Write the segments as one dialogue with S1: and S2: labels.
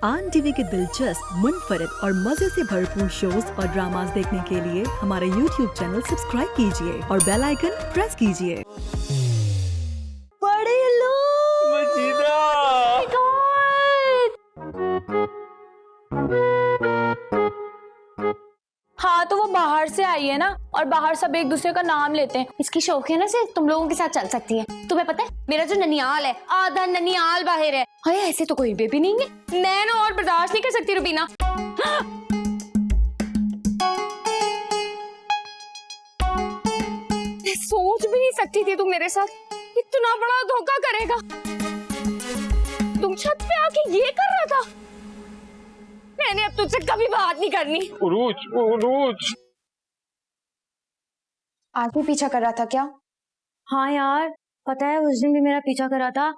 S1: आन टीवी के दिलचस्प, मुनफरिद और मजे से भरपूर शोज और ड्रामास देखने के लिए हमारे YouTube चैनल सब्सक्राइब कीजिए और बेल आइकन प्रेस कीजिए।
S2: बड़े लोग
S3: मजीदा।
S2: हाँ तो वो बाहर से आई है ना, और बाहर सब एक दूसरे का नाम लेते हैं।
S4: इसकी शौक है ना, सिर्फ तुम लोगों के साथ चल सकती है। तुम्हें पता है मेरा जो ननियाल है, आधा ननियाल बाहर है। अरे ऐसे तो कोई बेबी नहीं है।
S2: मैं ना और बर्दाश्त नहीं कर सकती रुबीना।
S4: मैं सोच भी नहीं सकती थी तुम मेरे साथ इतना बड़ा धोखा करेगा। तुम छत पे आके ये कर रहा था। मैंने अब तुझसे कभी बात नहीं करनी।
S3: उरूज
S4: आज भी पीछा कर रहा था क्या?
S5: हाँ यार, पता है उस दिन भी मेरा पीछा कर रहा था।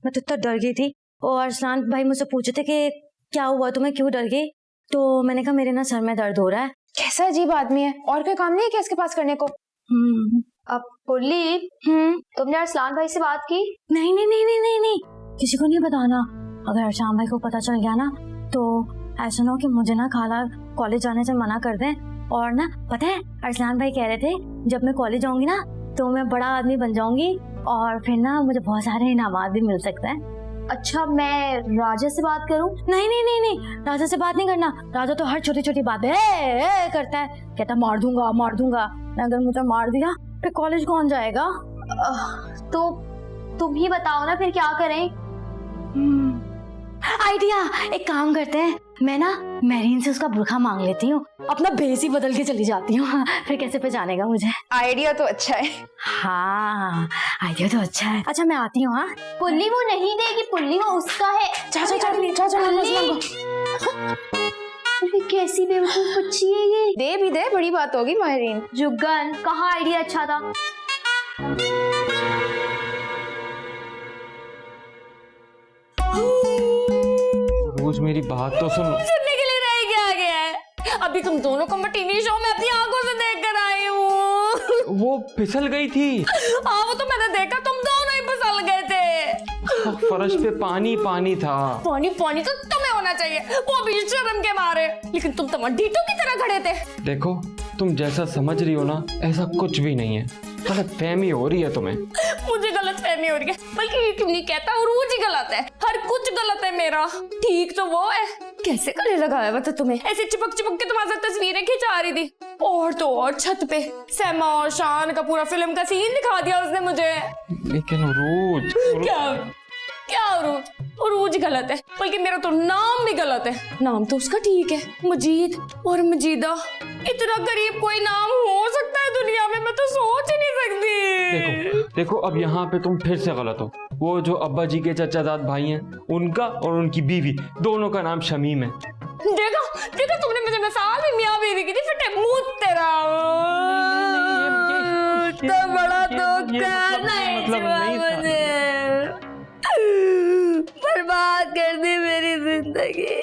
S5: मैं तो इतना डर गई थी। और अरसलान भाई मुझसे पूछे थे कि क्या हुआ तुम्हें, क्यों डर गई? तो मैंने कहा मेरे ना सर में दर्द हो रहा है।
S4: कैसा अजीब आदमी है, और कोई काम नहीं है क्या इसके पास करने को?
S5: अब पुल्ली, तुमने अरसलान भाई से बात की? नहीं नहीं नहीं नहीं नहीं नहीं, किसी को नहीं बताना। अगर अरसलान भाई को पता चल गया ना तो ऐसा ना हो कि मुझे ना खाला कॉलेज जाने से मना कर दें। और ना पता है अरसलान भाई कह रहे थे जब मैं कॉलेज जाऊंगी ना तो मैं बड़ा आदमी बन जाऊंगी और फिर ना मुझे बहुत सारे इनामात भी मिल सकते हैं।
S4: अच्छा, मैं राजा से बात करूं?
S5: नहीं नहीं नहीं नहीं, राजा से बात नहीं करना। राजा तो हर छोटी छोटी बात करता है, कहता मार दूंगा मार दूंगा। अगर मुझे मार दिया फिर कॉलेज कौन जाएगा?
S4: तो तुम ही बताओ ना फिर क्या करें।
S5: आइडिया, एक काम करते हैं, मैं ना मेरीन से उसका बुरखा मांग लेती हूँ, अपना भेस ही बदल के चली जाती हूँ। फिर कैसे पहचानेगा मुझे?
S4: आइडिया तो अच्छा है।
S5: हाँ आइडिया तो अच्छा है। अच्छा मैं आती हूँ। हाँ
S4: पुल्ली वो नहीं देगी, पुल्ली वो उसका है। अरे कैसी बेवकूफ बच्ची है ये। दे भी दे, बड़ी बात होगी माहिरीन। जुगन, कहाँ आइडिया अच्छा था?
S3: उरूज मेरी बात तो सुन।
S2: सुनने के लिए रह क्या गया है? अभी तुम दोनों को मैं टीवी शो में अपनी आंखों से देख कर आई हूँ।
S3: वो फिसल गई थी।
S2: हाँ वो तो मैंने देखा, तुम दोनों ही फिसल गए थे।
S3: फर्श पे पानी पानी था।
S2: पानी पानी तो तुम्हें होना चाहिए, वो भी शर्म के मारे। लेकिन तुम टमाटीटो की तरह खड़े थे।
S3: देखो तुम जैसा समझ रही हो ना ऐसा कुछ भी नहीं है, गलत फहमी हो रही है तुम्हें।
S2: मुझे गलत फहमी हो रही है, बल्कि ये क्यों नहीं कहता उरूज ही गलत है। हर कुछ गलत है मेरा, ठीक तो वो है। कैसे गले लगाया हुआ था तुम्हें, ऐसे चिपक चिपक के तुम्हारे साथ तस्वीरें खिंचा रही थी। और तो और छत पे सैमा और शान का पूरा फिल्म का सीन दिखा दिया उसने मुझे।
S3: लेकिन उरूज
S2: क्या उरूज गलत है, बल्कि मेरा तो नाम भी गलत है। नाम तो उसका ठीक है, मजीद और मजीदा। इतना गरीब कोई नाम हो सकता है दुनिया में? मैं तो सोच ही नहीं सकती।
S3: देखो अब यहाँ पे तुम फिर से गलत हो। वो जो अब्बा जी के चचाजाद भाई हैं उनका और उनकी बीवी दोनों का नाम शमीम है।
S2: देखो तुमने मुझे मिसाल भी मियां बीवी की थी। फटे मुंह तेरा, तो बड़ा धोखा। नहीं बर्बाद कर दी मेरी जिंदगी।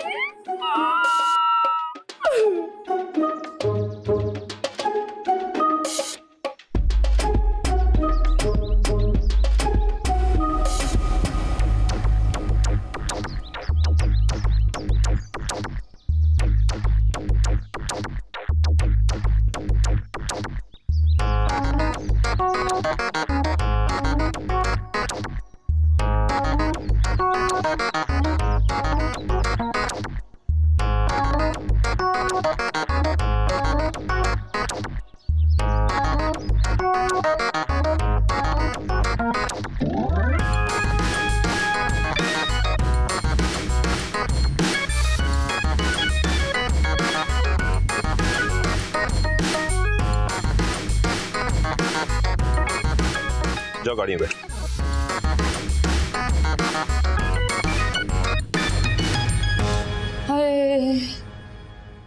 S6: जाओ गाड़ी में बैठ।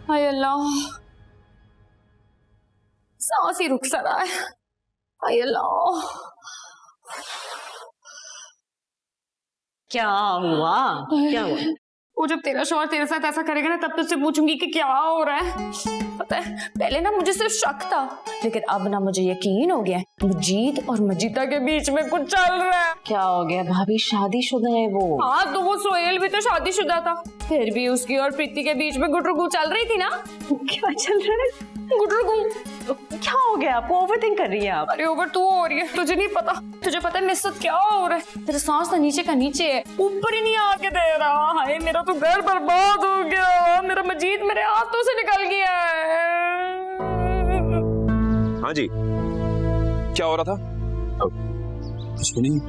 S2: हाय अल्लाह, सांस ही रुक सा रहा है। हाय अल्लाह,
S7: क्या हुआ? क्या हुआ?
S2: वो जब तेरा शौहर तेरे साथ ऐसा करेगा ना तब तुझसे पूछूंगी कि क्या हो रहा है। पता है पहले ना मुझे सिर्फ शक था, लेकिन अब ना मुझे यकीन हो गया मजीद और मजीदा के बीच में कुछ चल रहा है।
S6: क्या हो गया भाभी, शादीशुदा है वो।
S2: हाँ तो वो सोहेल भी तो शादीशुदा था, फिर भी उसकी और प्रीति के बीच में गुटरगू चल रही थी ना।
S6: क्या चल रहा है?
S2: गुटरगू
S6: क्या हो गया आपको? ओवरथिंक कर रही है आप?
S2: अरे ओवर तू हो रही है, तुझे नहीं पता। तुझे पता है मेरे साथ क्या हो रहा है? तेरा सांस ना नीचे का नीचे है, ऊपर ही नहीं आके दे रहा। हाय मेरा तो घर बर्बाद हो गया, मेरा मजीद मेरे हाथों से निकल गया है।
S7: हाँ जी, क्या हो रहा था?
S8: कुछ नहीं।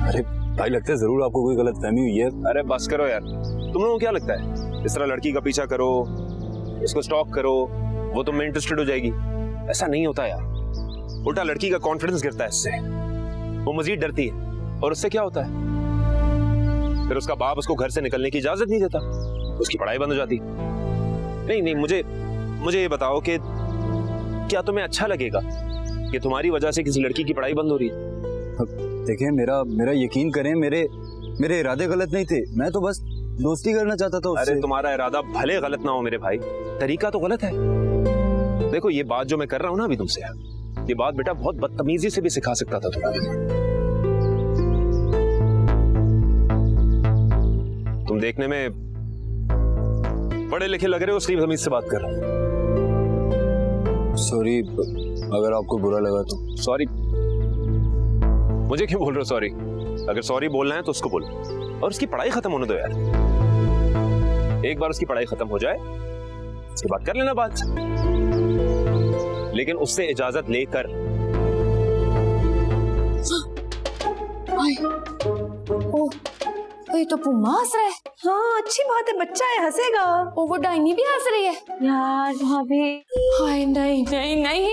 S8: अरे भाई लगता है जरूर आपको कोई गलत फहमी हुई है।
S7: अरे बस करो यार, तुम लोगों को क्या लगता है इस तरह लड़की का पीछा करो, इसको स्टॉक करो, वो तुम में इंटरेस्टेड हो जाएगी? ऐसा नहीं होता यार, उल्टा लड़की का कॉन्फिडेंस गिरता है इससे, वो मजीद डरती है। और उससे क्या होता है, फिर उसका बाप उसको घर से निकलने की इजाजत नहीं देता, उसकी पढ़ाई बंद हो जाती। नहीं नहीं, मुझे ये बताओ कि क्या तुम्हें अच्छा लगेगा कि तुम्हारी वजह से किसी लड़की की पढ़ाई बंद हो रही है?
S8: देखिए मेरा यकीन करें, मेरे इरादे गलत नहीं थे, मैं तो बस दोस्ती करना चाहता था उससे।
S7: अरे तुम्हारा इरादा भले गलत ना हो मेरे भाई, तरीका तो गलत है। देखो ये बात जो मैं कर रहा हूं ना अभी तुमसे, ये बात बेटा बहुत बदतमीजी से भी सिखा सकता था तुम्हें। तुम देखने में पढ़े लिखे लग रहे हो, इसलिए तमीज से बात कर रहा हूं।
S8: सॉरी अगर आपको बुरा लगा तो।
S7: सॉरी? मुझे क्यों बोल रहे हो सॉरी? अगर सॉरी बोलना है तो उसको बोलो, और उसकी पढ़ाई खत्म होने दो यार। एक बार उसकी पढ़ाई खत्म हो जाए उसके बाद कर लेना बात, लेकिन उससे इजाजत लेकर।
S2: ये तो पुम्मा हंस रहा है।
S6: हाँ अच्छी बात है, बच्चा है, हंसेगा।
S2: ओ वो डाइनी भी हंस रही है।
S6: यार भाभी,
S2: हाय नहीं नहीं नहीं,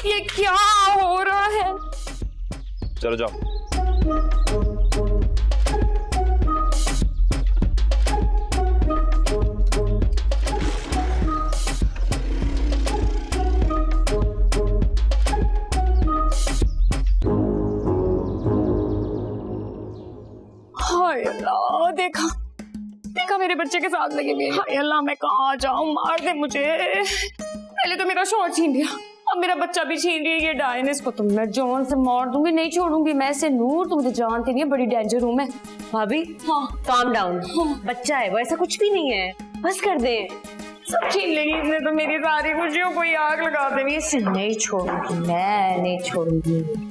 S2: ये क्या हो रहा है?
S7: चलो जाओ।
S2: हाय अल्लाह, देखा मेरे बच्चे के साथ लगी हुई है। हाय अल्लाह, मैं कहाँ जाऊँ, मार दे मुझे। पहले तो मेरा शौहर छीन लिया, अब मेरा बच्चा भी छीन रही है ये डायन। इसको तो मैं जान से मार दूंगी, नहीं छोड़ूंगी मैं इसे। नूर तुम तो जानती नहीं है बड़ी डेंजर हूँ मैं।
S6: भाभी
S2: हाँ
S6: काम डाउन, बच्चा है वो, ऐसा कुछ भी नहीं है, बस कर दे।
S2: सब छीन लेगी इसने तो मेरी सारी खुशियों को, आग लगा देनी।
S6: इसे नहीं छोड़ूंगी, मैं नहीं छोड़ूंगी।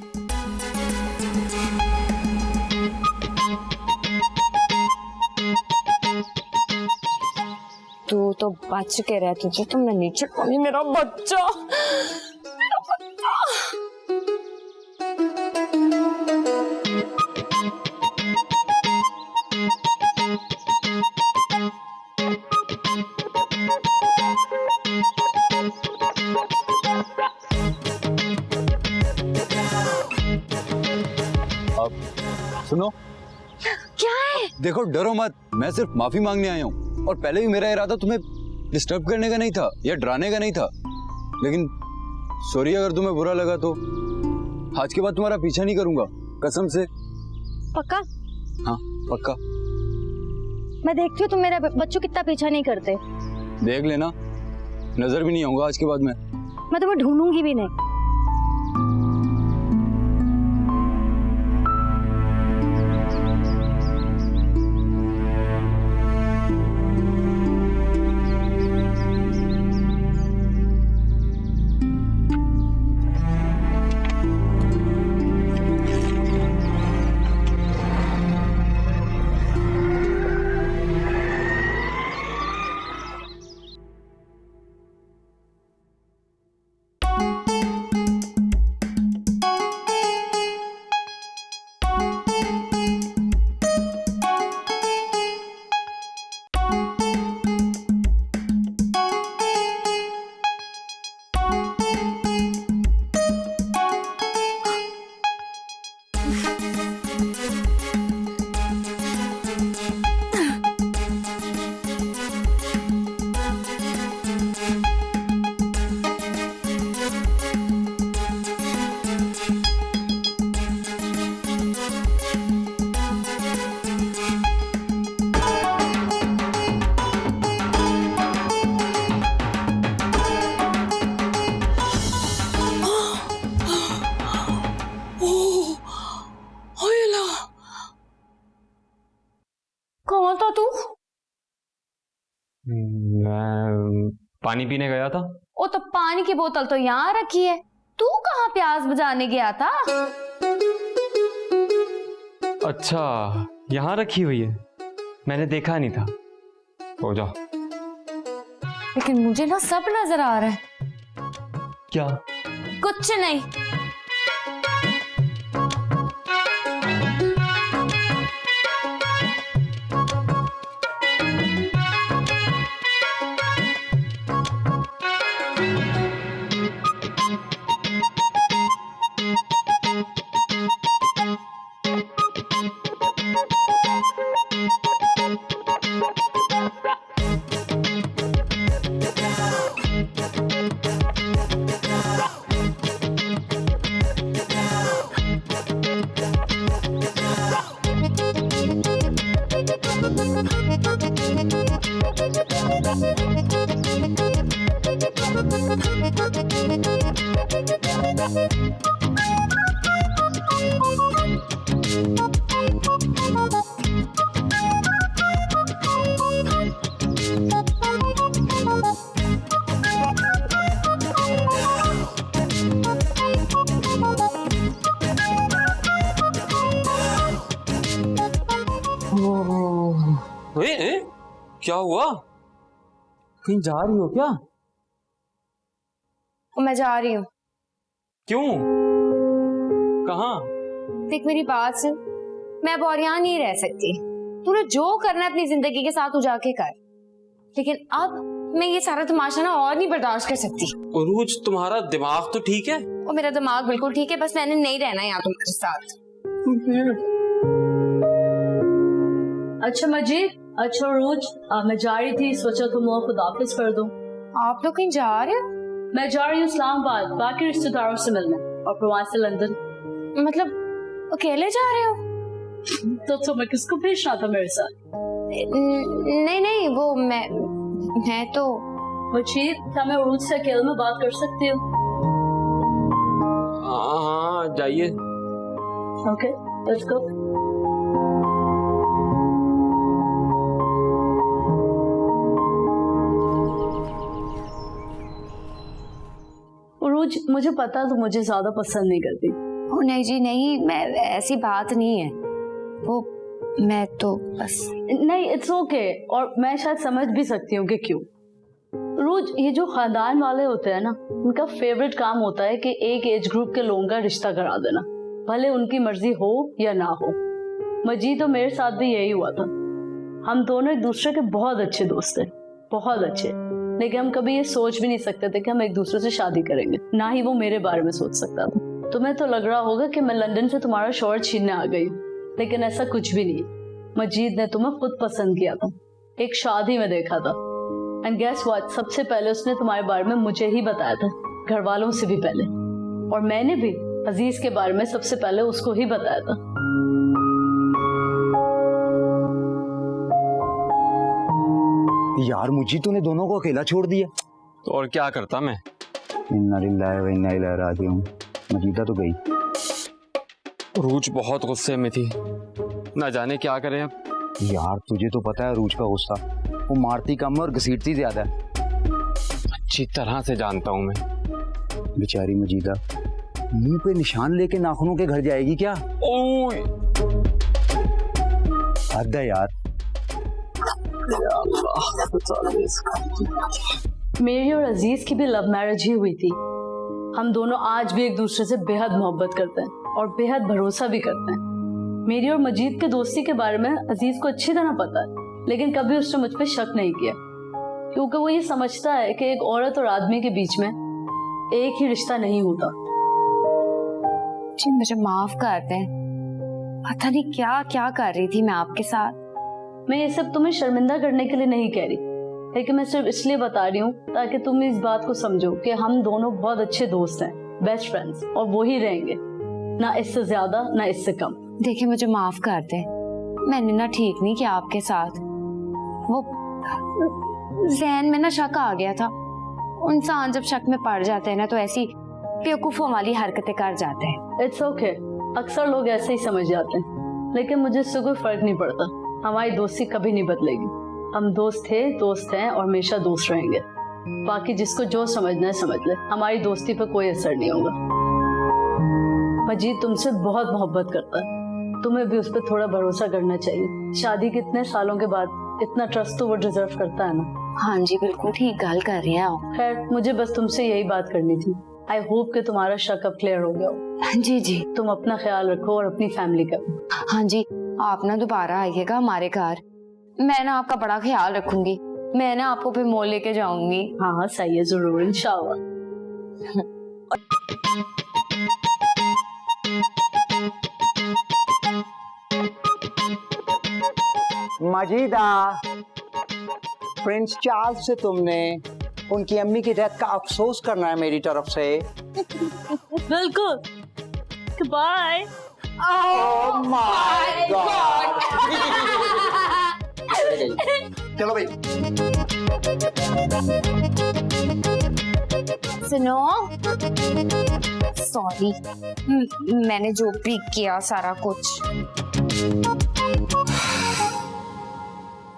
S2: तू तो बच के रह, तुझे तो मैं नहीं छोड़ूंगी। मेरा बच्चा, मेरा बच्चा।
S8: आप सुनो,
S5: क्या है?
S8: देखो डरो मत, मैं सिर्फ माफी मांगने आया हूँ, और पहले भी मेरा इरादा तुम्हें डिस्टर्ब करने का नहीं था या डराने का नहीं था, लेकिन सॉरी अगर तुम्हें बुरा लगा तो। आज के बाद तुम्हारा पीछा नहीं करूंगा, कसम से।
S5: पक्का?
S8: हाँ पक्का।
S5: मैं देखती हूँ तुम मेरा बच्चों कितना पीछा नहीं करते।
S8: देख लेना, नजर भी नहीं आऊंगा आज के बाद मैं
S5: तुम्हें ढूंढूंगी भी नहीं।
S3: मैं पानी पीने गया था।
S2: ओ तो पानी की बोतल तो यहाँ रखी है, तू कहाँ प्यास बुझाने गया था?
S3: अच्छा, यहाँ रखी हुई है, मैंने देखा नहीं था। हो जाओ।
S2: लेकिन मुझे ना सब नजर आ रहा है।
S3: क्या?
S2: कुछ नहीं।
S3: क्या हुआ? कहीं जा रही हो क्या?
S4: मैं जा रही हूँ।
S3: क्यों? कहाँ?
S4: देख मेरी बात सुन, मैं अब और यहाँ नहीं रह सकती। तूने जो करना है अपनी जिंदगी के साथ तू जाके कर, लेकिन अब मैं ये सारा तमाशा ना और नहीं बर्दाश्त कर सकती।
S3: उरूज, तुम्हारा दिमाग तो ठीक है?
S4: और मेरा दिमाग बिल्कुल ठीक है, बस मैंने नहीं रहना यहाँ तुम्हारे साथ।
S1: अच्छा मजीद, अच्छा रोज, मैं जा रही थी, सोचा तुम और खुदाफिज कर दूं।
S4: आप लोग कहीं जा रहे हो?
S1: मैं जा रही हूँ इस्लामाबाद बाकी रिश्तेदारों से मिलने और फिर वहां से लंदन।
S4: मतलब अकेले जा रहे हो?
S1: तो तुम्हें किसको भेजना था मेरे साथ?
S4: नहीं नहीं, वो मैं तो
S1: मजीद, क्या मैं रोज से अकेले में बात कर सकती हूँ?
S3: हाँ, जाइए।
S1: Okay, let's go. रोज, मुझे पता तो मुझे ज्यादा पसंद नहीं करती।
S4: ओ नहीं जी नहीं, मैं ऐसी बात नहीं है, वो मैं तो बस
S1: नहीं, इट्स ओके। और मैं शायद समझ भी सकती हूँ कि क्यों। रोज, ये जो खानदान वाले होते हैं ना, उनका फेवरेट काम होता है कि एक एज ग्रुप के लोगों का रिश्ता करा देना, भले उनकी मर्जी हो या ना हो। मजीद और मेरे साथ भी यही हुआ था। हम दोनों एक दूसरे के बहुत अच्छे दोस्त थे, बहुत अच्छे, लेकिन हम कभी ये सोच भी नहीं सकते थे कि हम एक दूसरे से शादी करेंगे, ना ही वो मेरे बारे में सोच सकता था। तुम्हें तो लग रहा होगा कि मैं लंदन से तुम्हारा शौहर छीनने आ गई हूँ, लेकिन ऐसा कुछ भी नहीं। मजीद ने तुम्हें खुद पसंद किया था, एक शादी में देखा था। एंड गेस व्हाट, सबसे पहले उसने तुम्हारे बारे में मुझे ही बताया था, घर वालों से भी पहले। और मैंने भी अजीज के बारे में सबसे पहले उसको ही बताया था।
S9: यार मुझे तूने दोनों को अकेला छोड़ दिया।
S3: तो और क्या करता मैं?
S9: इन्ना लिल्लाहि व इन्ना इलैहि राजिऊन। मजीदा तो गई।
S3: रूज बहुत गुस्से में थी, ना जाने क्या करें अब।
S9: यार तुझे तो पता है रूज का गुस्सा, वो मारती कम है और घसीटती ज्यादा है।
S3: अच्छी तरह से जानता हूँ मैं।
S9: बेचारी मजीदा मुंह पे निशान लेके नाखूनों के घर जाएगी क्या?
S3: ओए
S9: हद है यार।
S1: मेरी और अजीज की भी लव मैरिज ही हुई थी। हम दोनों आज भी एक दूसरे से बेहद मोहब्बत करते हैं और बेहद भरोसा भी करते हैं। मेरी और मजीद के दोस्ती के बारे में अजीज को अच्छी तरह पता है, लेकिन कभी उसने मुझ पर शक नहीं किया, क्योंकि वो ये समझता है कि एक औरत और आदमी के बीच में एक ही रिश्ता नहीं होता।
S4: जी मुझे माफ कर दें, पता नहीं क्या क्या कर रही थी मैं आपके साथ।
S1: मैं ये सब तुम्हें शर्मिंदा करने के लिए नहीं कह रही, लेकिन मैं सिर्फ इसलिए बता रही हूँ ताकि तुम इस बात को समझो कि हम दोनों बहुत अच्छे दोस्त हैं, बेस्ट फ्रेंड्स, और वो ही रहेंगे, ना इससे ज्यादा ना इससे कम।
S4: देखिए मुझे माफ कर दे, मैंने ना ठीक नहीं किया आपके साथ। वो जहन में ना शक आ गया था। इंसान जब शक में पड़ जाते हैं ना तो ऐसी बेवकूफों वाली हरकतें कर जाते हैं।
S1: इट्स ओके, अक्सर लोग ऐसे ही समझ जाते हैं, लेकिन मुझे इससे कोई फर्क नहीं पड़ता। हमारी दोस्ती कभी नहीं बदलेगी। हम दोस्त थे, दोस्त हैं और हमेशा दोस्त रहेंगे। बाकी जिसको जो समझना है समझ ले, हमारी दोस्ती पर कोई असर नहीं होगा। मजीद तुमसे बहुत मोहब्बत करता है, तुम्हें भी उस पर थोड़ा भरोसा करना चाहिए। शादी के इतने सालों के बाद इतना ट्रस्ट तो वो डिजर्व करता है ना।
S4: हाँ जी, बिल्कुल ठीक गल कर रहे हैं आप।
S1: खैर, मुझे बस तुमसे यही बात करनी थी। आई होप कि तुम्हारा शक अब क्लियर हो गया हो।
S4: जी जी।
S1: तुम अपना ख्याल रखो और अपनी फैमिली का।
S4: हाँ जी, आप ना दोबारा आइएगा हमारे घर, मैं ना आपका बड़ा ख्याल रखूंगी। मैं ना आपको फिर मॉल लेके जाऊंगी।
S1: हाँ हाँ सही है, जरूर, इंशाल्लाह।
S9: मजीदा, प्रिंस चार्ल्स से तुमने उनकी अम्मी की डेथ का अफसोस करना है मेरी तरफ से।
S1: बिल्कुल। बाय।
S9: Oh my God. चलो भाई।
S4: सुनो, सॉरी, मैंने जो भी किया सारा कुछ।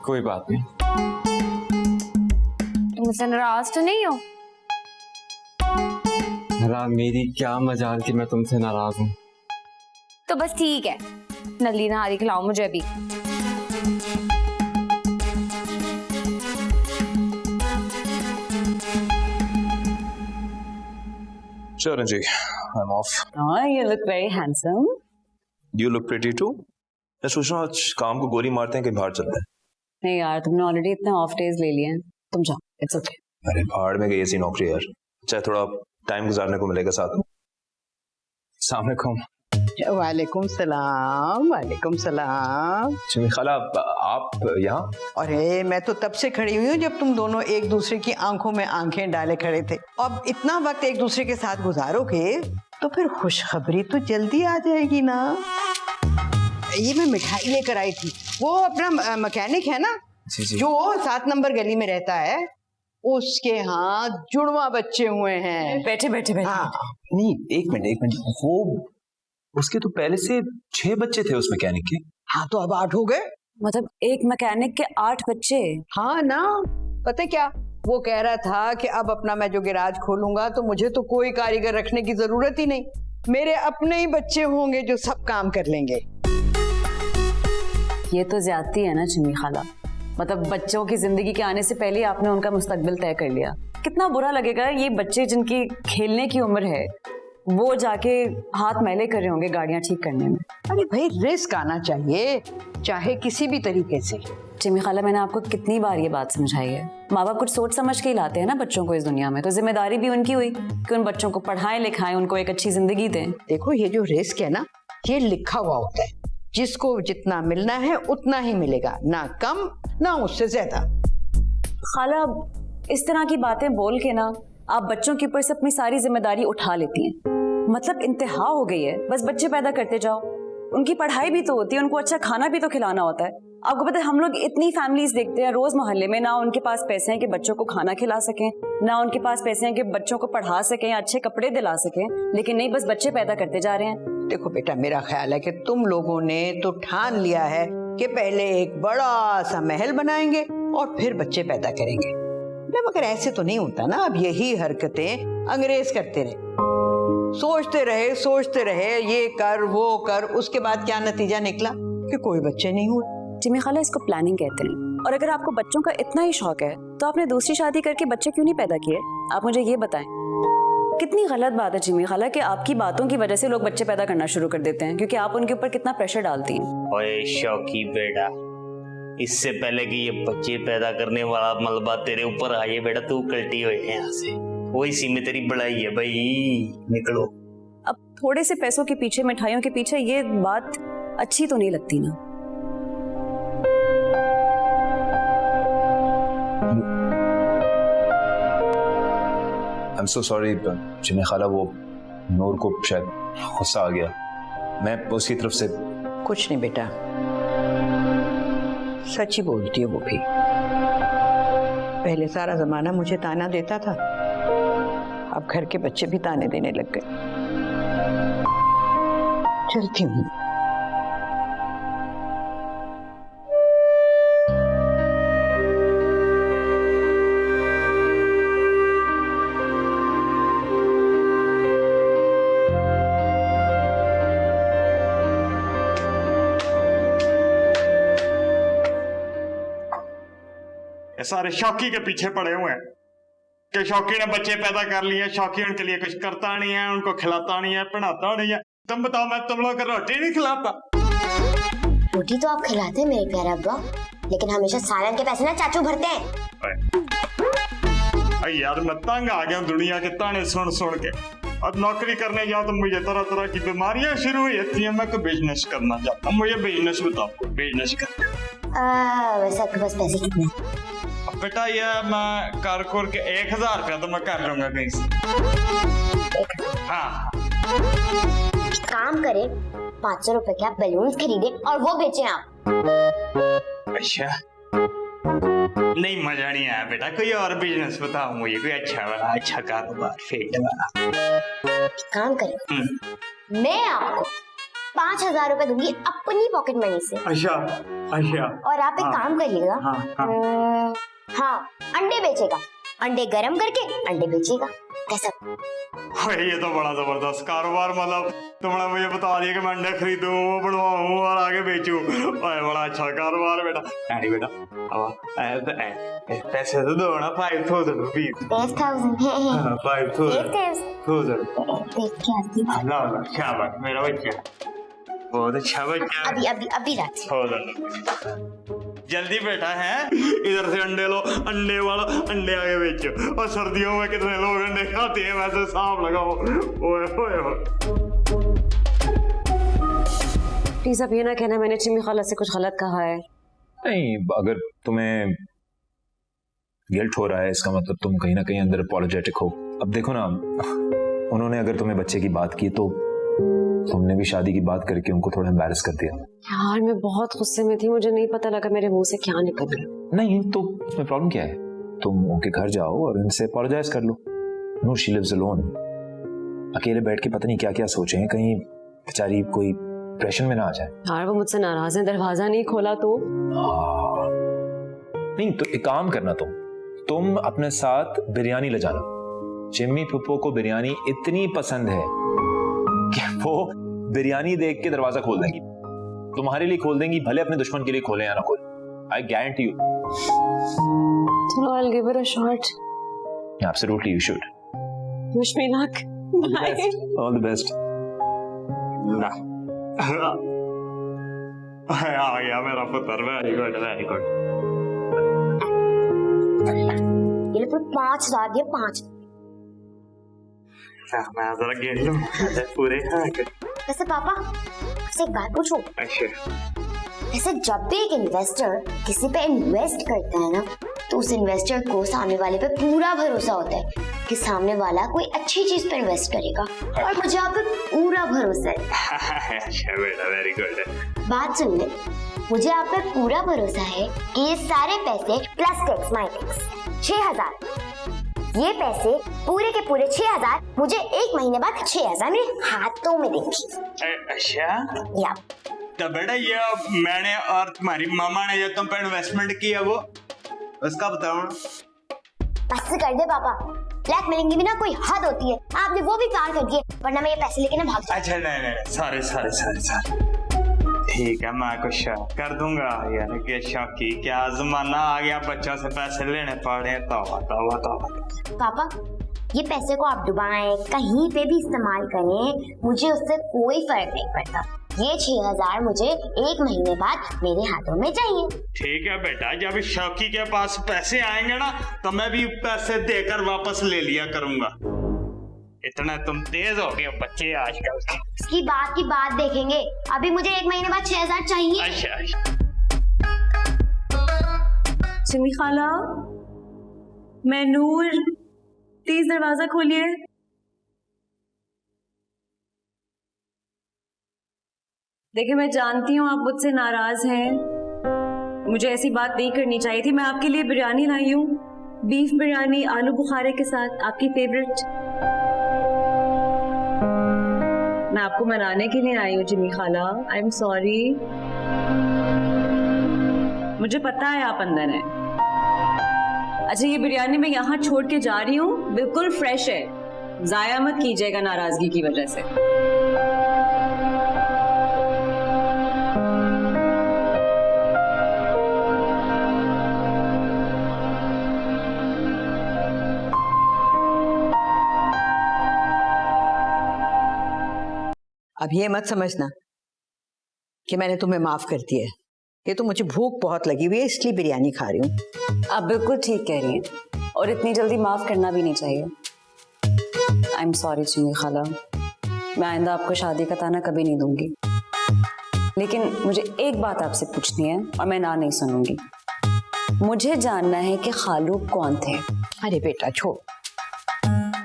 S3: कोई बात नहीं।
S4: तुम मुझसे नाराज तो नहीं हो?
S3: मेरी क्या मजाल कि मैं तुमसे नाराज हूँ।
S4: तो बस ठीक है, नली नहारी खिलाओ मुझे अभी।
S7: चलो जी, I'm off.
S6: Oh, you look very handsome.
S7: You look pretty too. मैं सोच रहा हूँ आज काम को गोली मारते हैं, कहीं बाहर चलते हैं।
S6: नहीं यार, तुमने ऑलरेडी इतने ऑफ डेज ले लिए हैं, तुम जाओ, इट्स ओके।
S7: अरे भाड़ में गई ऐसी नौकरी यार, चाहे थोड़ा टाइम गुजारने को मिलेगा साथ में। अस्सलाम वालेकुम।
S10: वालेकुम सलाम, वालेकुम सलाम।
S7: खाला, आप यहाँ?
S10: अरे मैं तो तब से खड़ी हुई हूँ जब तुम दोनों एक दूसरे की आंखों में आंखें डाले खड़े थे। अब इतना वक्त एक दूसरे के साथ गुजारोगे तो फिर खुशखबरी तो जल्दी आ जाएगी ना। ये मैं मिठाई लेकर आई थी, वो अपना मैकेनिक है ना
S7: जी।
S10: जो 7 नंबर गली में रहता है, उसके यहाँ जुड़वा बच्चे हुए हैं।
S6: बैठे बैठे बैठे।
S10: हाँ।
S7: नहीं, एक मिनट, वो उसके तो पहले से 6 बच्चे थे उस मैकेनिक के।
S10: हाँ तो अब 8 हो गए।
S6: मतलब एक मैकेनिक के 8 बच्चे?
S10: हाँ ना, पता क्या वो कह रहा था कि अब अपना मैं जो गैराज खोलूंगा तो मुझे तो कोई कारीगर रखने की जरूरत ही नहीं, मेरे अपने ही बच्चे होंगे जो सब काम कर लेंगे।
S6: ये तो ज्यादती है ना चिम्मी खाला, मतलब बच्चों की जिंदगी के आने से पहले ही आपने उनका मुस्तकबिल तय कर लिया। कितना बुरा लगेगा ये बच्चे जिनकी खेलने की उम्र है वो जाके हाथ मैले कर रहे होंगे गाड़ियां ठीक करने में।
S10: अरे भाई, रिस्क आना चाहिए चाहे किसी भी तरीके से।
S6: चिम्मी खाला, मैंने आपको कितनी बार ये बात समझाई है, माँ बाप कुछ सोच समझ के ही लाते हैं ना बच्चों को इस दुनिया में, तो जिम्मेदारी भी उनकी हुई कि उन बच्चों को पढ़ाएं लिखाएं, उनको एक अच्छी जिंदगी दें।
S10: देखो, ये जो रिस्क है ना, ये लिखा हुआ होता है, जिसको जितना मिलना है उतना ही मिलेगा, ना कम ना उससे ज्यादा।
S6: खाला, इस तरह की बातें बोल के ना आप बच्चों के ऊपर से अपनी सारी जिम्मेदारी उठा लेती हैं। मतलब इंतहा हो गई है, बस बच्चे पैदा करते जाओ, उनकी पढ़ाई भी तो होती है, उनको अच्छा खाना भी तो खिलाना होता है। आपको पता है हम लोग इतनी फैमिलीज देखते हैं रोज मोहल्ले में, ना उनके पास पैसे हैं कि बच्चों को खाना खिला सकें, ना उनके पास पैसे हैं कि बच्चों को पढ़ा सकें, अच्छे कपड़े दिला सकें, लेकिन नहीं, बस बच्चे पैदा करते जा रहे हैं।
S10: देखो बेटा, मेरा ख्याल है कि तुम लोगों ने तो ठान लिया है कि पहले एक बड़ा सा महल बनाएंगे और फिर बच्चे पैदा करेंगे। मगर ऐसे तो नहीं होता ना। अब यही हरकतें अंग्रेज करते रहे, सोचते रहे ये कर वो कर, उसके बाद क्या नतीजा निकला कि कोई बच्चे नहीं हुए।
S6: जिम्मी खाला, इसको प्लानिंग कहते हैं। और अगर आपको बच्चों का इतना ही शौक है तो आपने दूसरी शादी करके बच्चे क्यों नहीं पैदा किए? आप मुझे ये बताएं। कितनी गलत बात है जिम्मी खाला कि आपकी बातों की वजह से लोग बच्चे पैदा करना शुरू कर देते हैं, क्योंकि आप उनके ऊपर कितना प्रेशर डालती हैं।
S11: ओए शौकी बेटा, इससे पहले कि ये बच्चे पैदा करने वाला मलबा तेरे ऊपर आए बेटा, तू कल्टी हुए यहाँ से, वो इसी में तेरी बड़ाई है भाई, निकलो।
S6: अब थोड़े से पैसों के पीछे, मिठाइयों के पीछे ये बात अच्छी तो नहीं लगती ना।
S7: I'm so sorry जिम्मी खाला, वो नूर को शायद गुस्सा आ गया, मैं उसकी तरफ से।
S10: कुछ नहीं बेटा, सच ही बोलती है वो भी। पहले सारा जमाना मुझे ताना देता था, अब घर के बच्चे भी ताने देने लग गए। चलती हूँ।
S12: ये सारे शौकी के पीछे पड़े हुए हैं कि शौकी ने बच्चे पैदा कर लिए, शौकी उनके लिए कुछ करता नहीं है, उनको खिलाता नहीं है, पढ़ाता नहीं है। तुम बताओ, मैं तुम लोग को रोटी नहीं खिलाता?
S13: रोटी तो आप खिलाते हैं मेरे प्यारे अब्बा, लेकिन हमेशा सालन के पैसे ना चाचू भरते हैं।
S12: अरे यार मैं तंग आ गया दुनिया के ताने सुन सुन के। अब नौकरी करने जाओ तो मुझे तरह तरह की बीमारियां शुरू हो जाती हैं। मैं को बिजनेस करना चाहता हूँ, मुझे बिजनेस बताओ, बिजनेस कर।
S13: वैसे आपके पास पैसे कितने?
S12: बेटा ये मैं कर के 1000 रुपया तो मैं कर लूंगा कहीं से। हाँ
S13: काम करे, 500 रुपए के आप बैलून्स खरीदे और वो बेचे आप।
S12: अच्छा नहीं, मजा नहीं आया बेटा, कोई और बिजनेस बताओ मुझे, कोई अच्छा वाला, अच्छा कारोबार, फील्ड वाला।
S13: काम करे, मैं आपको 5000 रुपए दूंगी अपनी पॉकेट मनी से।
S12: अच्छा अच्छा।
S13: और आप एक काम करिएगा, हाँ अंडे बेचेगा, अंडे गरम करके अंडे बेचेगा, कैसा?
S12: ये तो बड़ा जबरदस्त कारोबार, मतलब तुमने मुझे बता दिया कि मैं अंडे खरीदूं, वो बनवाऊं और आगे बेचूं। बड़ा अच्छा कारोबार बेटा। नहीं बेटा पैसे तो दो ना, 5000 रुपीज। 5000 शाबाश मेरा बच्चा, बहुत अच्छा बच्चा।
S13: अभी रात
S12: जल्दी बेटा है, इधर से अंडे लो, अंडे वाला अंडे आगे बेचो। और सर्दियों में कितने लोग अंडे खाते हैं, वैसे हिसाब लगाओ। ओए ओए
S6: प्लीज अब ये ना कहना मैंने चिमी खाला से कुछ गलत कहा है।
S7: नहीं, अगर तुम्हें गिल्ट हो रहा है इसका मतलब तुम कहीं ना कहीं अंदर अपॉलोजेटिक हो। अब देखो ना, उन्होंने अगर तुम्हें बच्चे की बात की तो तुमने भी शादी की बात करके उनको थोड़ा एम्बैरस कर दिया।
S6: यार मैं बहुत गुस्से में थी, मुझे नहीं पता लगा मेरे मुंह से क्या निकल गया।
S7: नहीं तो उसमें प्रॉब्लम क्या है, तुम उनके घर जाओ और उनसे अपॉलोजाइज कर लो। No, she lives alone. अकेले बैठ के पता नहीं क्या क्या सोचे हैं, कहीं बेचारी कोई डिप्रेशन में ना आ जाए।
S6: यार वो मुझसे नाराज है, दरवाजा नहीं खोला तो।
S7: नहीं तो एक काम करना, तुम अपने साथ बिरयानी ले जाना। चिम्मी पुप्पो को बिरयानी इतनी पसंद है कि वो बिरयानी देख के दरवाजा खोल देंगी, तुम्हारे लिए खोल देंगी, भले अपने दुश्मन के लिए खोले या ना खोले। I guarantee you.
S6: चलो I'll give it a shot.
S7: Absolutely, you should.
S6: Wish me luck. Bye.
S7: All the best.
S12: आ गया मेरा पुत्र, वेरी गुड वेरी गुड।
S13: ये तो 5000 दिए, 5।
S12: मैं जरा गिन लूं पूरे।
S13: वैसे पापा आपसे एक बात पूछूं?
S12: अच्छा।
S13: वैसे जब भी एक इन्वेस्टर किसी पे इन्वेस्ट करता है ना, तो उस इन्वेस्टर को सामने वाले पे पूरा भरोसा होता है कि सामने वाला कोई अच्छी चीज पे इन्वेस्ट करेगा, और मुझे आप पे पूरा भरोसा है।
S12: अच्छा बेटा, वेरी गुड।
S13: बात सुन ले, मुझे आप पे पूरा भरोसा है कि ये सारे पैसे प्लस टैक्स माय टैक्स 6000, ये पैसे पूरे के पूरे 6000 मुझे 1 महीने बाद 6000 मेरे हाथों में देंगी।
S12: अच्छा
S13: या
S12: तो बेटा ये मैंने और तुम्हारी मामा ने जो तुम पे इन्वेस्टमेंट किया वो उसका बताओ ना।
S13: बस कर दे पापा, ब्लैकमेलिंग की भी ना कोई हद होती है, आपने वो भी पार कर दिए, वरना मैं ये पैसे लेके ना भाग जाऊं।
S12: अच्छा नहीं सारे ठीक है, मैं कुछ कर दूंगा यार। कि शौकी क्या जमाना आ गया, बच्चों से पैसे लेने पड़े। तौबा।
S13: पापा ये पैसे को आप डुबाएं, कहीं पे भी इस्तेमाल करें, मुझे उससे कोई फर्क नहीं पड़ता। ये 6000 मुझे 1 महीने बाद मेरे हाथों में चाहिए।
S12: ठीक है बेटा, जब शौकी के पास पैसे आएंगे ना तो मैं भी पैसे देकर वापस ले लिया करूंगा। इतना तुम तेज हो गए बच्चे आजकल के।
S13: इसकी बात की बात देखेंगे, अभी मुझे 1 महीने बाद 6000 चाहिए।
S12: अच्छा
S6: चिमी खाला, मैं नूर, प्लीज दरवाजा खोलिए। देखिए मैं जानती हूँ आप मुझसे नाराज हैं, मुझे ऐसी बात नहीं करनी चाहिए थी। मैं आपके लिए बिरयानी लाई हूँ, बीफ बिरयानी आलू बुखारे के साथ, आपकी फेवरेट। मैं आपको मनाने के लिए आई हूँ चिमी खाला, आई एम सॉरी। मुझे पता है आप अंदर हैं। अच्छा ये बिरयानी मैं यहाँ छोड़ के जा रही हूँ, बिल्कुल फ्रेश है, जाया मत कीजिएगा नाराजगी की वजह से।
S10: अब ये मत समझना कि मैंने तुम्हें माफ कर दिया है। ये तो मुझे भूख बहुत लगी हुई है इसलिए बिरयानी खा रही हूँ।
S6: आप बिल्कुल ठीक कह रही हैं और इतनी जल्दी माफ करना भी नहीं चाहिए। आई एम सॉरी चुन्नी खाला, मैं आइंदा आपको शादी का ताना कभी नहीं दूंगी। लेकिन मुझे एक बात आपसे पूछनी है और मैं ना नहीं सुनूंगी। मुझे जानना है कि खालू कौन थे।
S10: अरे बेटा छोड़,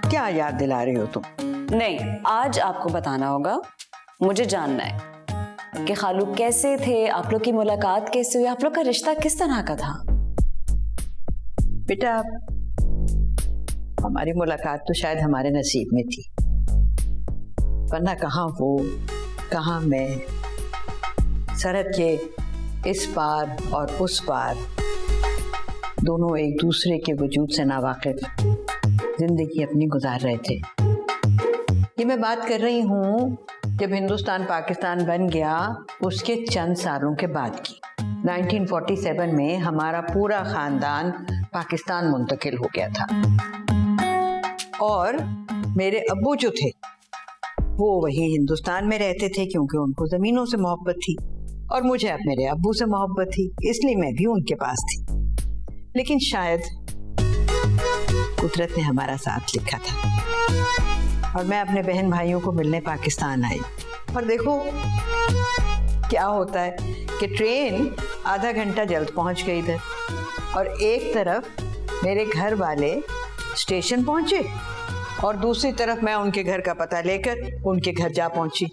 S10: क्या याद दिला रही हो तुम?
S6: नहीं, आज आपको बताना होगा। मुझे जानना है कि खालू कैसे थे, आप लोग की मुलाकात कैसे हुई, आप लोग का रिश्ता किस तरह का था।
S10: बेटा हमारी मुलाकात तो शायद हमारे नसीब में थी, वरना कहाँ वो कहाँ मैं, सरहद के इस पार और उस पार, दोनों एक दूसरे के वजूद से नावाकिफ जिंदगी अपनी गुजार रहे थे। ये मैं बात कर रही हूँ जब हिंदुस्तान पाकिस्तान बन गया उसके चंद सालों के बाद की। 1947 में हमारा पूरा खानदान पाकिस्तान मुंतकिल हो गया था और मेरे अब्बू जो थे वो वही हिंदुस्तान में रहते थे क्योंकि उनको जमीनों से मोहब्बत थी और मुझे अब मेरे अब्बू से मोहब्बत थी, इसलिए मैं भी उनके पास थी। लेकिन शायद कुदरत ने हमारा साथ लिखा था और मैं अपने बहन भाइयों को मिलने पाकिस्तान आई। और देखो क्या होता है कि ट्रेन आधा घंटा जल्द पहुंच गई इधर और एक तरफ मेरे घर वाले स्टेशन पहुंचे और दूसरी तरफ मैं उनके घर का पता लेकर उनके घर जा पहुंची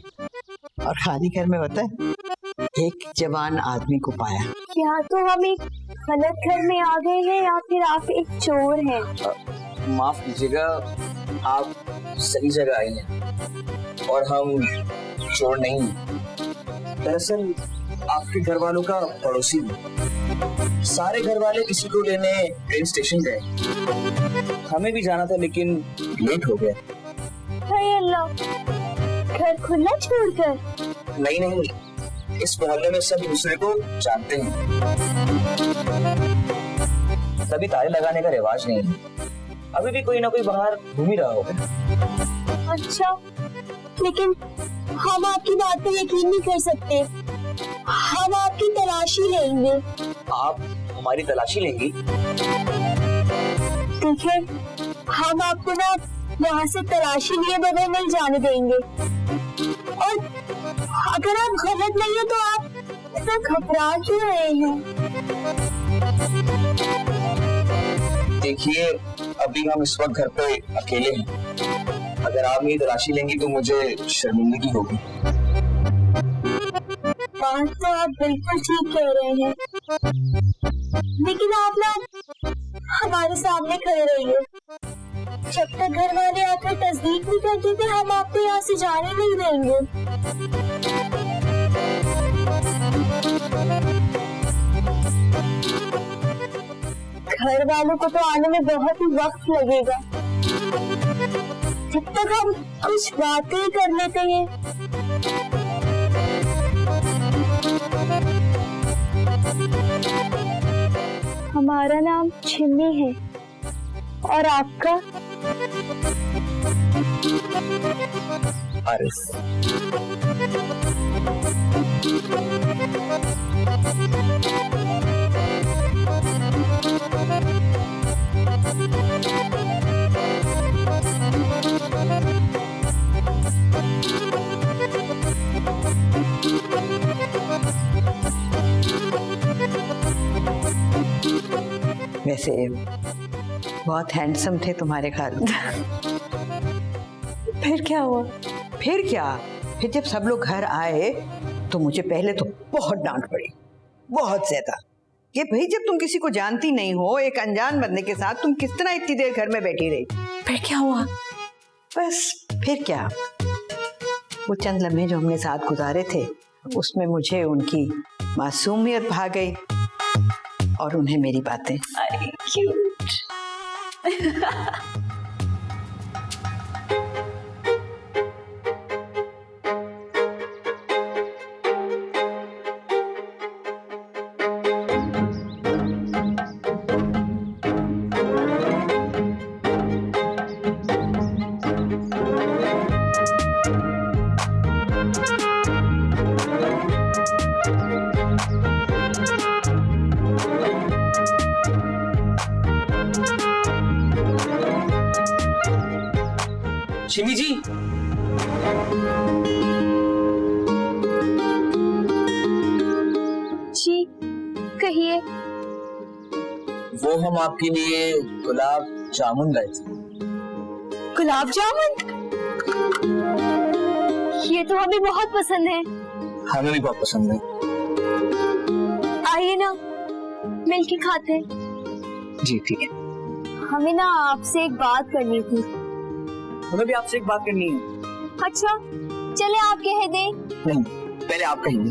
S10: और खाली घर में पता है एक जवान आदमी को पाया।
S5: क्या तो हम एक गलत घर में आ गए हैं या फिर आप एक चोर हैं?
S14: माफ कीजिएगा, आप सही जगह आई हैं और हम चोर नहीं हैं। दरअसल आपके घर वालों का पड़ोसी हूँ। सारे घर वाले किसी को लेने ट्रेन स्टेशन गए, हमें भी जाना था लेकिन लेट हो गया।
S5: हाय अल्लाह, घर खुला छोड़कर?
S14: नहीं, इस मोहल्ले में सब दूसरे को जानते हैं, तभी ताले लगाने का रिवाज नहीं है। अभी भी कोई ना कोई बाहर घूम ही रहा होगा।
S5: अच्छा, लेकिन हम आपकी बात पर यकीन नहीं कर सकते। हम आपकी तलाशी लेंगे।
S14: आप हमारी तलाशी लेंगी?
S5: देखिए, हम आपको ना यहाँ से तलाशी लिए बगैर नहीं जाने देंगे और अगर आप गलत नहीं है तो आप इतना घबरा क्यों रहे हैं?
S14: देखिए, अभी हम इस वक्त घर पे अकेले हैं। अगर आप मेरी तलाशी लेंगी तो मुझे शर्मिंदगी होगी।
S5: बात तो आप बिल्कुल ठीक कह रहे हैं, लेकिन आप ना हमारे सामने खड़े रहिए। जब तक घर वाले आकर तस्दीक नहीं कर देते हम आपको यहाँ से जाने नहीं देंगे। घर वालों को तो आने में बहुत ही वक्त लगेगा, जब तक हम कुछ बातें कर लेते हैं। हमारा नाम छिन्नी है और आपका?
S14: आरिफ।
S10: वैसे बहुत हैंडसम थे तुम्हारे खालू।
S6: फिर क्या हुआ?
S10: फिर क्या, फिर जब सब लोग घर आए तो मुझे पहले तो बहुत डांट पड़ी, बहुत ज्यादा, कि भाई जब तुम किसी को जानती नहीं हो, एक अनजान बंदे के साथ तुम किस तरह इतनी देर घर में बैठी रही।
S6: फिर क्या हुआ?
S10: बस फिर क्या, वो चंद लम्हे जो हमने साथ गुजारे थे उसमें मुझे उनकी मासूमियत भा गई और उन्हें मेरी बातें।
S6: क्यूट।
S14: शिमी जी,
S5: जी कहिए।
S14: वो हम आपके लिए गुलाब जामुन लाए थे।
S5: गुलाब जामुन? ये तो हमें बहुत पसंद है।
S14: हमें भी बहुत पसंद है।
S5: आइए ना मिलके खाते हैं।
S14: जी ठीक है।
S5: हमें ना आपसे एक बात करनी थी।
S14: हमें भी आपसे एक बात करनी है।
S5: अच्छा चले आप कह दें।
S14: नहीं, पहले आप कहिए।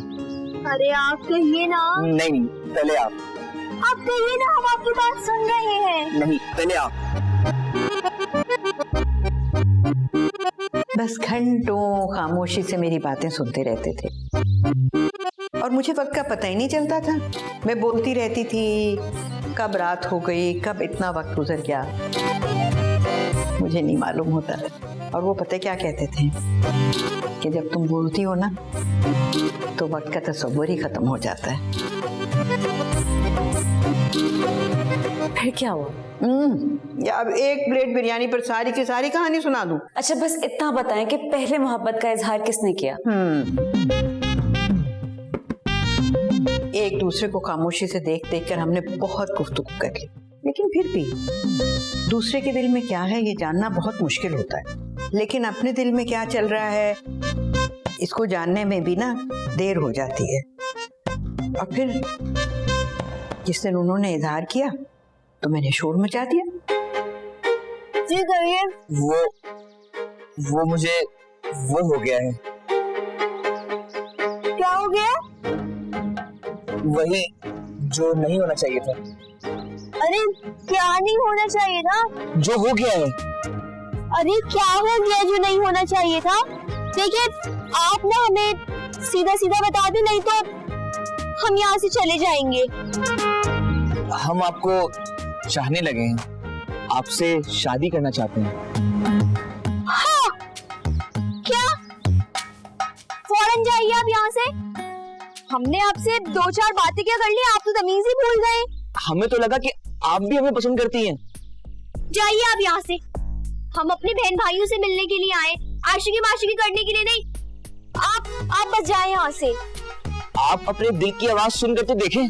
S5: अरे आप कहिए ना।
S14: नहीं, पहले आप
S5: कहिए ना, हम आपकी बात सुन रहे हैं।
S14: नहीं, पहले आप।
S10: बस घंटों खामोशी से मेरी बातें सुनते रहते थे और मुझे वक्त का पता ही नहीं चलता था। मैं बोलती रहती थी, कब रात हो गई, कब इतना वक्त गुजर गया, मुझे नहीं मालूम होता। और वो पता क्या कहते थे कि जब तुम बोलती हो ना तो वक्त का तस्वुर ही खत्म हो जाता है।
S6: फिर क्या हुआ?
S10: या अब एक प्लेट बिरयानी पर सारी की सारी कहानी सुना दूं?
S6: अच्छा बस इतना बताएं कि पहले मोहब्बत का इजहार किसने किया?
S10: एक दूसरे को खामोशी से देख देख कर हमने बहुत गुफ्तगू कर ली, लेकिन फिर भी दूसरे के दिल में क्या है ये जानना बहुत मुश्किल होता है। लेकिन अपने दिल में क्या चल रहा है इसको जानने में भी ना देर हो जाती है। और फिर जिस दिन उन्होंने इजहार किया तो मैंने शोर मचा दिया।
S5: जी कहिए।
S14: वो मुझे वो हो गया है।
S5: क्या हो गया?
S14: वही जो नहीं होना चाहिए था।
S5: अरे क्या नहीं होना चाहिए था?
S14: जो हो गया है।
S5: अरे क्या हो गया जो नहीं होना चाहिए था? देखिए आप ना हमें सीधा सीधा बता दें, नहीं तो हम यहाँ से चले जाएंगे।
S14: हम आपको चाहने लगे हैं, आपसे शादी करना चाहते हैं।
S5: हाँ? क्या? फौरन जाइए आप यहाँ से। हमने आपसे 2-4 बातें क्या कर ली, आप तो तमीज ही भूल गए।
S14: हमें तो लगा कि आप भी हमें पसंद करती हैं।
S5: जाइए आप यहाँ से। हम अपने बहन भाइयों से मिलने के लिए आए, आशिकी माशिकी करने के लिए नहीं। आप बस जाए यहाँ से।
S14: आप अपने दिल की आवाज सुनकर तो देखें।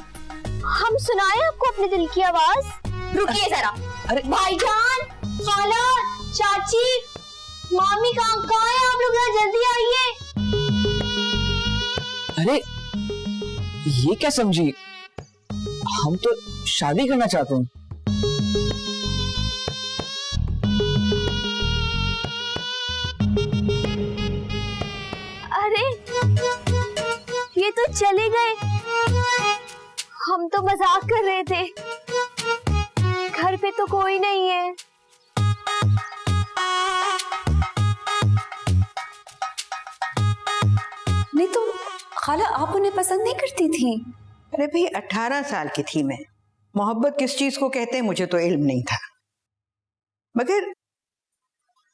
S5: हम सुनाए आपको अपने दिल की आवाज? रुकिए जरा।
S14: अरे
S5: भाईजान, खाला, चाची, मामी कहाँ है आप लोग? जल्दी आइए।
S14: अरे ये क्या समझी, हम तो शादी करना चाहते हैं।
S5: अरे ये तो चले गए। हम तो मजाक कर रहे थे। घर पे तो कोई नहीं है।
S6: नहीं तो खाला आप उन्हें पसंद नहीं करती थी?
S10: अरे भाई 18 साल की थी मैं। मोहब्बत किस चीज को कहते हैं मुझे तो इल्म नहीं था, मगर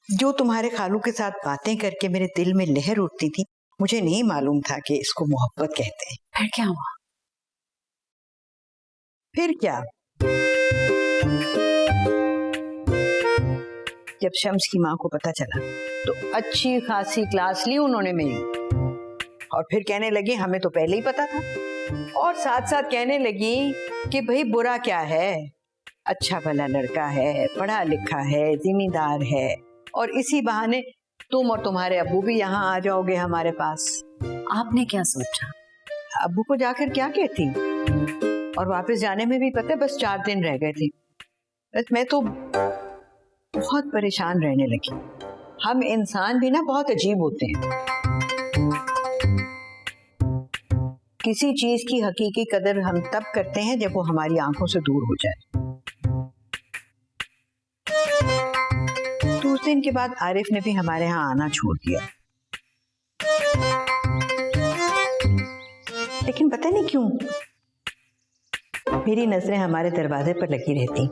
S10: जो तुम्हारे खालू के साथ बातें करके मेरे दिल में लहर उठती थी, मुझे नहीं मालूम था कि इसको मोहब्बत कहते हैं।
S6: फिर क्या हुआ?
S10: फिर क्या, जब शम्स की माँ को पता चला तो अच्छी खासी क्लास ली उन्होंने मेरी, और फिर कहने लगी हमें तो पहले ही पता था। और साथ साथ कहने लगी कि भाई बुरा क्या है, अच्छा भला लड़का है, पढ़ा लिखा है, जिम्मेदार है, और इसी बहाने तुम और तुम्हारे अब्बू भी यहाँ आ जाओगे हमारे पास।
S6: आपने क्या सोचा?
S10: अब्बू को जाकर क्या कहती, और वापस जाने में भी पता है बस 4 दिन रह गए थे। बस मैं तो बहुत परेशान रहने लगी। हम इंसान भी ना बहुत अजीब होते हैं। किसी चीज की हकीकी कदर हम तब करते हैं जब वो हमारी आंखों से दूर हो जाए। तो उस दिन के बाद आरिफ ने भी हमारे यहाँ आना छोड़ दिया, लेकिन पता नहीं क्यों मेरी नजरें हमारे दरवाजे पर लगी रहती,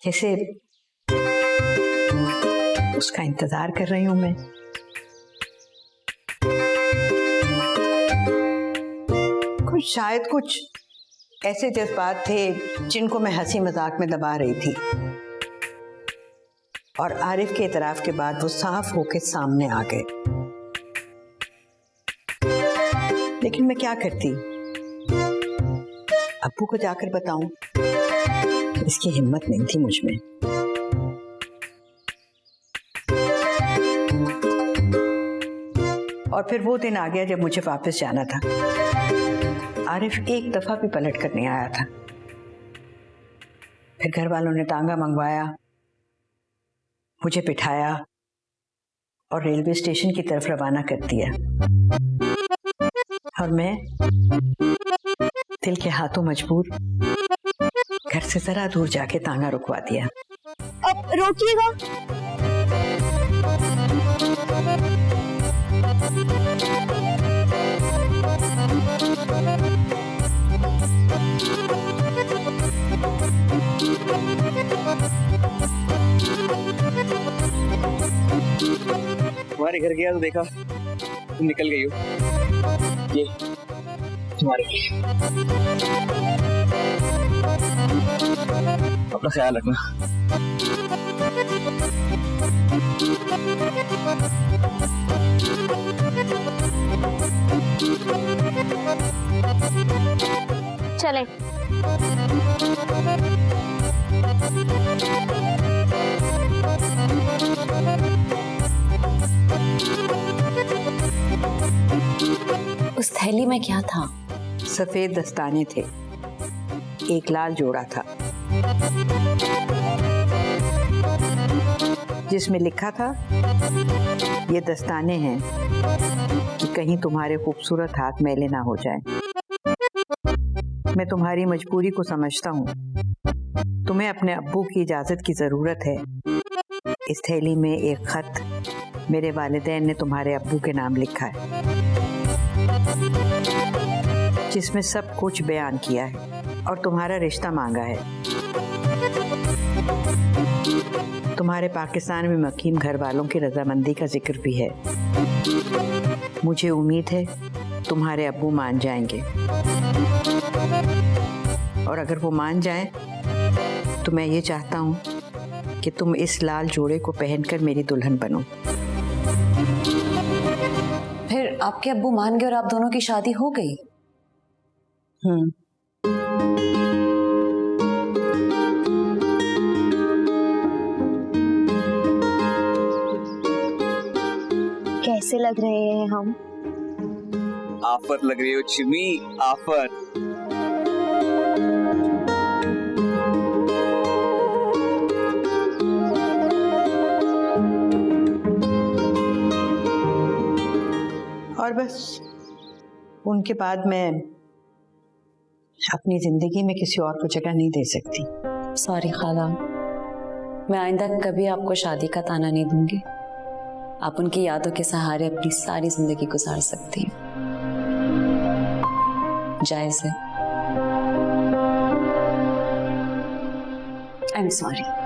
S10: जैसे उसका इंतजार कर रही हूं मैं। शायद कुछ ऐसे जज्बात थे जिनको मैं हंसी मजाक में दबा रही थी। और आरिफ के इतराफ के बाद वो साफ होके सामने आ गए। लेकिन मैं क्या करती, अब्बू को जाकर बताऊं? इसकी हिम्मत नहीं थी मुझ में। और फिर वो दिन आ गया जब मुझे वापस जाना था। आरिफ एक दफा भी पलट कर नहीं आया था। फिर घर वालों ने तांगा मंगवाया, मुझे बिठाया और रेलवे स्टेशन की तरफ रवाना कर दिया। और मैं दिल के हाथों मजबूर घर से जरा दूर जाके तांगा रुकवा दिया।
S5: अब रोकिएगा।
S14: तुम्हारे घर गया तो देखा तुम निकल गई हो। ये तुम्हारे लिए, अपना ख्याल रखना।
S5: चलें।
S6: उस थैली में क्या था?
S10: सफेद दस्ताने थे, एक लाल जोड़ा था जिसमें लिखा था, ये दस्ताने हैं कि कहीं तुम्हारे खूबसूरत हाथ मैले ना हो जाएं। मैं तुम्हारी मजबूरी को समझता हूँ, तुम्हें अपने अब्बू की इजाजत की जरूरत है। इस थैली में एक खत मेरे वालिदैन ने तुम्हारे अब्बू के नाम लिखा है, जिसमें सब कुछ बयान किया है और तुम्हारा रिश्ता मांगा है। तुम्हारे पाकिस्तान में मकीम घर वालों की रजामंदी का जिक्र भी है। मुझे उम्मीद है तुम्हारे अब्बू मान जाएंगे, और अगर वो मान जाएं तो मैं ये चाहता हूँ कि तुम इस लाल जोड़े को पहनकर मेरी दुल्हन बनो।
S6: फिर आपके अब्बू मान गए और आप दोनों की शादी हो गई?
S5: कैसे लग रहे हैं हम?
S14: आफत लग रही हो चिमी, आफत।
S10: और बस उनके बाद मैं अपनी जिंदगी में किसी और को जगह नहीं दे सकती।
S6: सॉरी खाला, मैं आइंदा कभी आपको शादी का ताना नहीं दूंगी। आप उनकी यादों के सहारे अपनी सारी जिंदगी गुजार सकती हैं। जायज़ है। I am sorry.